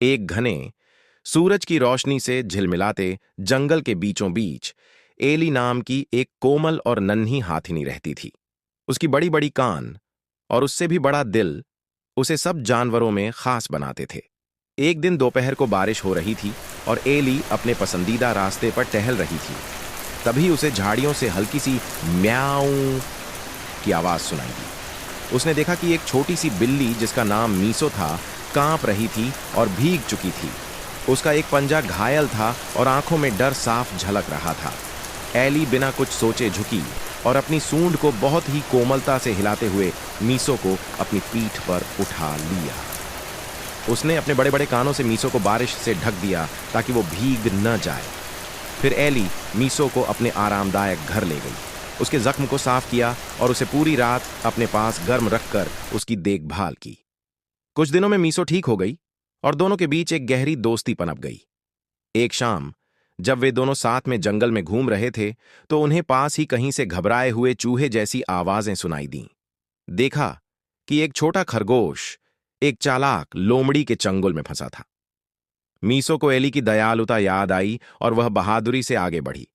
एक घने सूरज की रोशनी से झिलमिलाते जंगल के बीचों बीच एली नाम की एक कोमल और नन्ही हाथिनी रहती थी। उसकी बड़ी बड़ी कान और उससे भी बड़ा दिल उसे सब जानवरों में खास बनाते थे। एक दिन दोपहर को बारिश हो रही थी और एली अपने पसंदीदा रास्ते पर टहल रही थी। तभी उसे झाड़ियों से हल्की सी म्याऊं की आवाज सुनाई दी। उसने देखा कि एक छोटी सी बिल्ली जिसका नाम मीसो था कांप रही थी और भीग चुकी थी। उसका एक पंजा घायल था और आंखों में डर साफ झलक रहा था। एली बिना कुछ सोचे झुकी और अपनी सूंड को बहुत ही कोमलता से हिलाते हुए मीसो को अपनी पीठ पर उठा लिया। उसने अपने बड़े बड़े कानों से मीसो को बारिश से ढक दिया ताकि वो भीग न जाए। फिर एली मीसो को अपने आरामदायक घर ले गई, उसके जख्म को साफ किया और उसे पूरी रात अपने पास गर्म रखकर उसकी देखभाल की। कुछ दिनों में मीसो ठीक हो गई और दोनों के बीच एक गहरी दोस्ती पनप गई। एक शाम जब वे दोनों साथ में जंगल में घूम रहे थे तो उन्हें पास ही कहीं से घबराए हुए चूहे जैसी आवाजें सुनाई दीं। देखा कि एक छोटा खरगोश एक चालाक लोमड़ी के चंगुल में फंसा था। मीसो को एली की दयालुता याद आई और वह बहादुरी से आगे बढ़ी।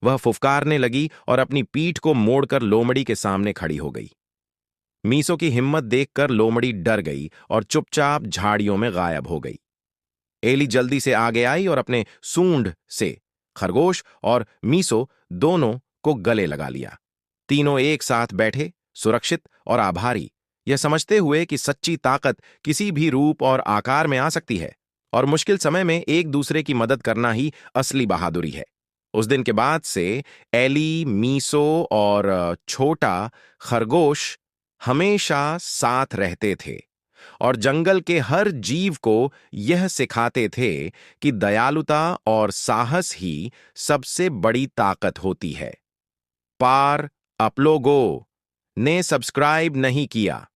वह फुफकारने लगी और अपनी पीठ को मोड़कर लोमड़ी के सामने खड़ी हो गई। मीसो की हिम्मत देखकर लोमड़ी डर गई और चुपचाप झाड़ियों में गायब हो गई। एली जल्दी से आगे आई और अपने सूंड से खरगोश और मीसो दोनों को गले लगा लिया। तीनों एक साथ बैठे, सुरक्षित और आभारी, यह समझते हुए कि सच्ची ताकत किसी भी रूप और आकार में आ सकती है और मुश्किल समय में एक दूसरे की मदद करना ही असली बहादुरी है। उस दिन के बाद से एली, मीसो और छोटा खरगोश हमेशा साथ रहते थे और जंगल के हर जीव को यह सिखाते थे कि दयालुता और साहस ही सबसे बड़ी ताकत होती है। पार आप लोगों ने सब्सक्राइब नहीं किया